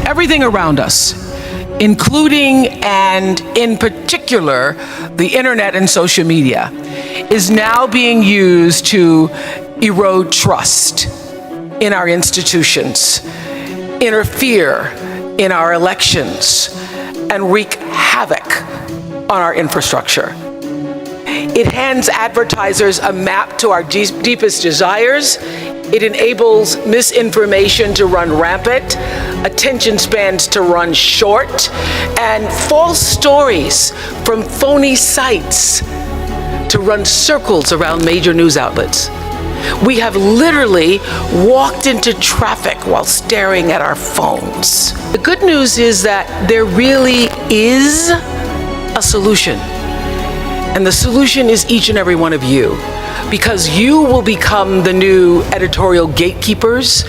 Everything around us, including and in particular the internet and social media, is now being used to erode trust in our institutions, interfere in our elections, and wreak havoc on our infrastructure. It hands advertisers a map to our deepest desires. It enables misinformation to run rampant, attention spans to run short, and false stories from phony sites to run circles around major news outlets. We have literally walked into traffic while staring at our phones. The good news is that there really is a solution. And the solution is each and every one of you, because you will become the new editorial gatekeepers,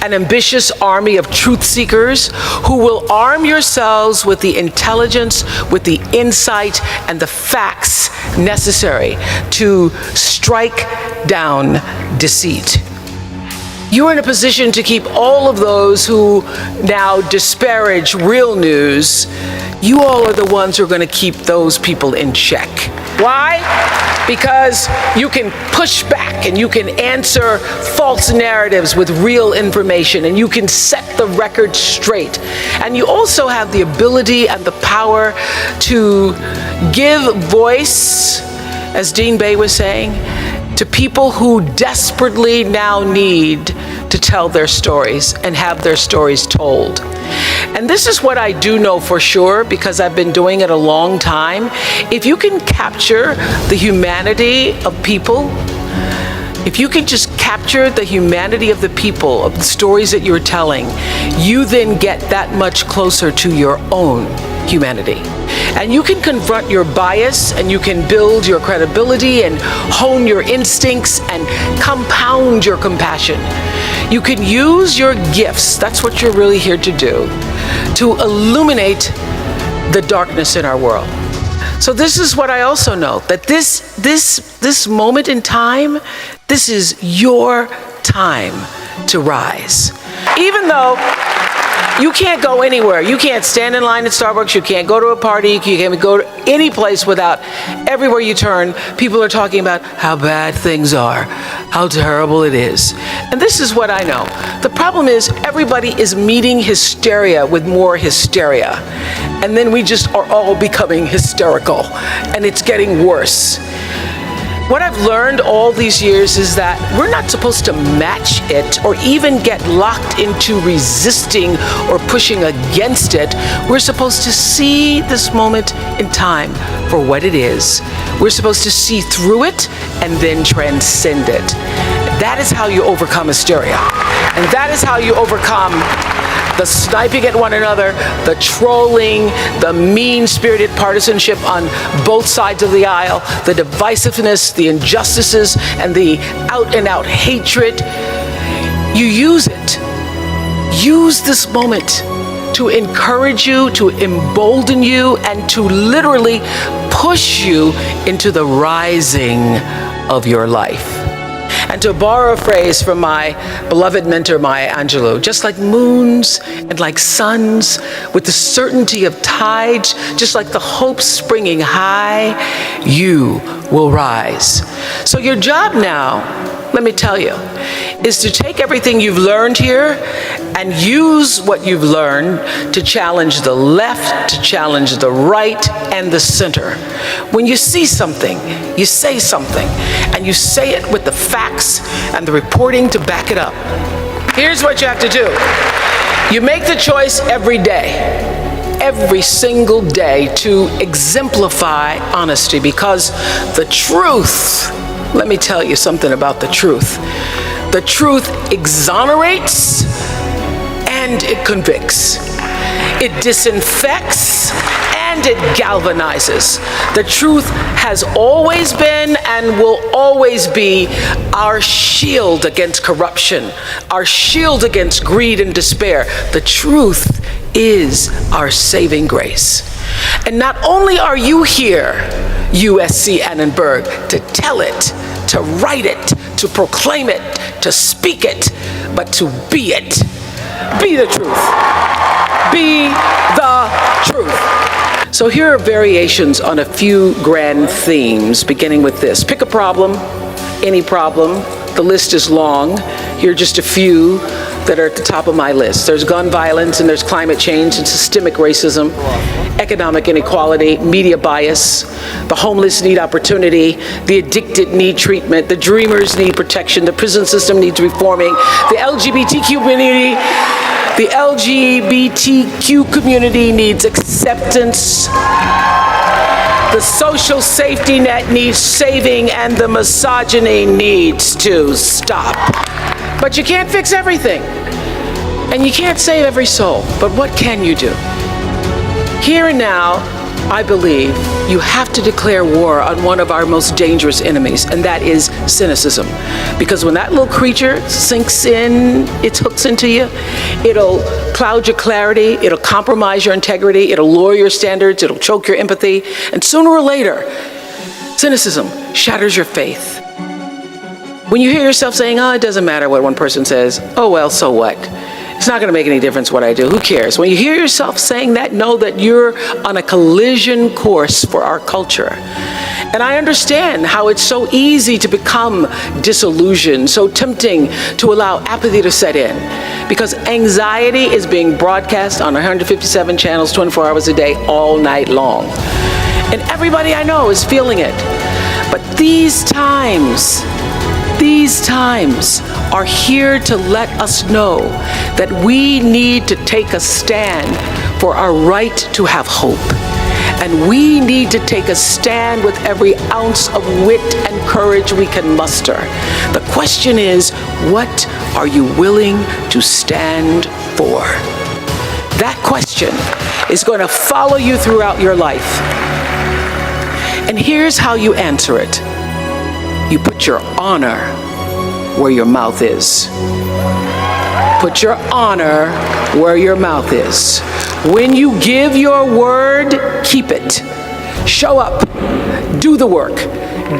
an ambitious army of truth seekers who will arm yourselves with the intelligence, with the insight, and the facts necessary to strike down deceit. You're in a position to keep all of those who now disparage real news. You all are the ones who are going to keep those people in check. Why? Because you can push back and you can answer false narratives with real information, and you can set the record straight. And you also have the ability and the power to give voice, as Dean Bay was saying, to people who desperately now need to tell their stories and have their stories told. And this is what I do know for sure, because I've been doing it a long time. If you can capture the humanity of people, if you can just capture the humanity of the people, of the stories that you're telling, you then get that much closer to your own humanity. And you can confront your bias, and you can build your credibility and hone your instincts and compound your compassion. You can use your gifts, that's what you're really here to do, to illuminate the darkness in our world. So this is what I also know, that this moment in time, this is your time to rise. Even though you can't go anywhere. You can't stand in line at Starbucks. You can't go to a party. You can't go to any place without, everywhere you turn, people are talking about how bad things are, how terrible it is. And this is what I know. The problem is everybody is meeting hysteria with more hysteria. And then we just are all becoming hysterical. And it's getting worse. What I've learned all these years is that we're not supposed to match it or even get locked into resisting or pushing against it. We're supposed to see this moment in time for what it is. We're supposed to see through it and then transcend it. That is how you overcome hysteria. And that is how you overcome the sniping at one another, the trolling, the mean-spirited partisanship on both sides of the aisle, the divisiveness, the injustices, and the out-and-out hatred. You use it. Use this moment to encourage you, to embolden you, and to literally push you into the rising of your life. And to borrow a phrase from my beloved mentor, Maya Angelou, just like moons and like suns, with the certainty of tides, just like the hope springing high, you will rise. So your job now, let me tell you, is to take everything you've learned here and use what you've learned to challenge the left, to challenge the right, and the center. When you see something, you say something, and you say it with the facts and the reporting to back it up. Here's what you have to do. You make the choice every day, every single day, to exemplify honesty, because the truth, let me tell you something about the truth. The truth exonerates and it convicts. It disinfects and it galvanizes. The truth has always been and will always be our shield against corruption, our shield against greed and despair. The truth is our saving grace. And not only are you here, USC Annenberg, to tell it, to write it, to proclaim it, to speak it, but to be it. Be the truth. be the truth. So here are variations on a few grand themes, beginning with this. Pick a problem, any problem. The list is long. Here are just a few that are at the top of my list. There's gun violence, and there's climate change, and systemic racism, economic inequality, media bias, the homeless need opportunity, the addicted need treatment, the dreamers need protection, the prison system needs reforming, the LGBTQ community needs acceptance, the social safety net needs saving, and the misogyny needs to stop. But you can't fix everything, and you can't save every soul. But what can you do? Here and now, I believe you have to declare war on one of our most dangerous enemies, and that is cynicism. Because when that little creature sinks in, its hooks into you, it'll cloud your clarity, it'll compromise your integrity, it'll lower your standards, it'll choke your empathy, and sooner or later, cynicism shatters your faith. When you hear yourself saying, oh, it doesn't matter what one person says, oh well, so what? It's not gonna make any difference what I do, who cares? When you hear yourself saying that, know that you're on a collision course for our culture. And I understand how it's so easy to become disillusioned, so tempting to allow apathy to set in, because anxiety is being broadcast on 157 channels, 24 hours a day, all night long. And everybody I know is feeling it. But these times are here to let us know that we need to take a stand for our right to have hope. And we need to take a stand with every ounce of wit and courage we can muster. The question is, what are you willing to stand for? That question is going to follow you throughout your life. And here's how you answer it. You put your honor where your mouth is. Put your honor where your mouth is. When you give your word, keep it. Show up, do the work,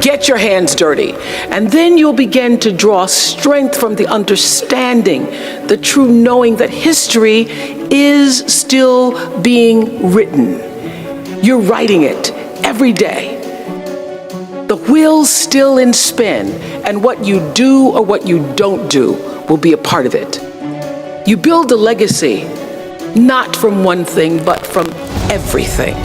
get your hands dirty, and then you'll begin to draw strength from the understanding, the true knowing that history is still being written. You're writing it every day. The wheel's still in spin, and what you do or what you don't do will be a part of it. You build a legacy, not from one thing, but from everything.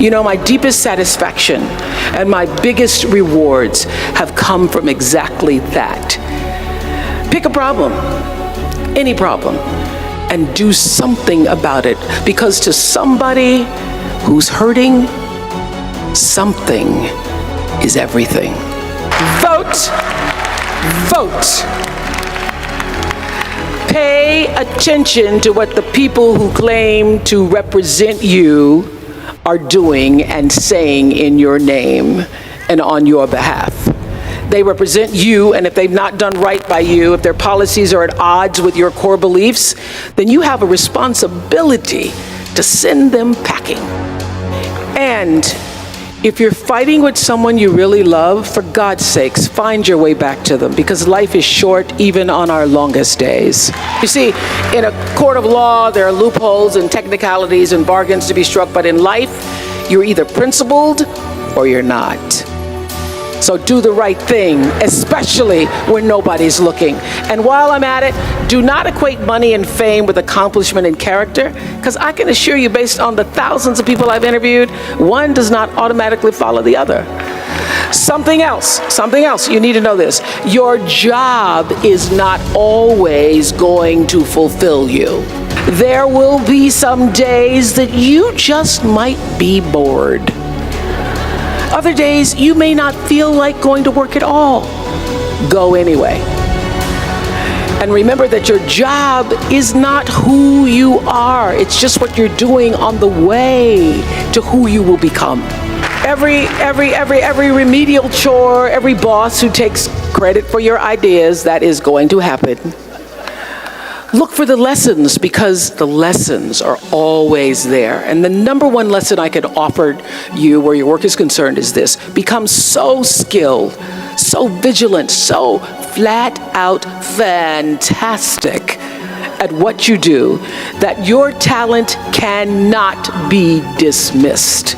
You know, my deepest satisfaction and my biggest rewards have come from exactly that. Pick a problem, any problem, and do something about it, because to somebody who's hurting, something is everything. Vote, vote. Pay attention to what the people who claim to represent you are doing and saying in your name and on your behalf. They represent you, and if they've not done right by you, if their policies are at odds with your core beliefs, then you have a responsibility to send them packing. And if you're fighting with someone you really love, for God's sakes, find your way back to them, because life is short even on our longest days. You see, in a court of law, there are loopholes and technicalities and bargains to be struck, but in life, you're either principled or you're not. So do the right thing, especially when nobody's looking. And while I'm at it, do not equate money and fame with accomplishment and character, because I can assure you, based on the thousands of people I've interviewed, one does not automatically follow the other. Something else, you need to know this. Your job is not always going to fulfill you. There will be some days that you just might be bored. Other days, you may not feel like going to work at all. Go anyway. And remember that your job is not who you are. It's just what you're doing on the way to who you will become. Every remedial chore, every boss who takes credit for your ideas, that is going to happen. Look for the lessons, because the lessons are always there. And the number one lesson I could offer you where your work is concerned is this: become so skilled, so vigilant, so flat out fantastic at what you do that your talent cannot be dismissed.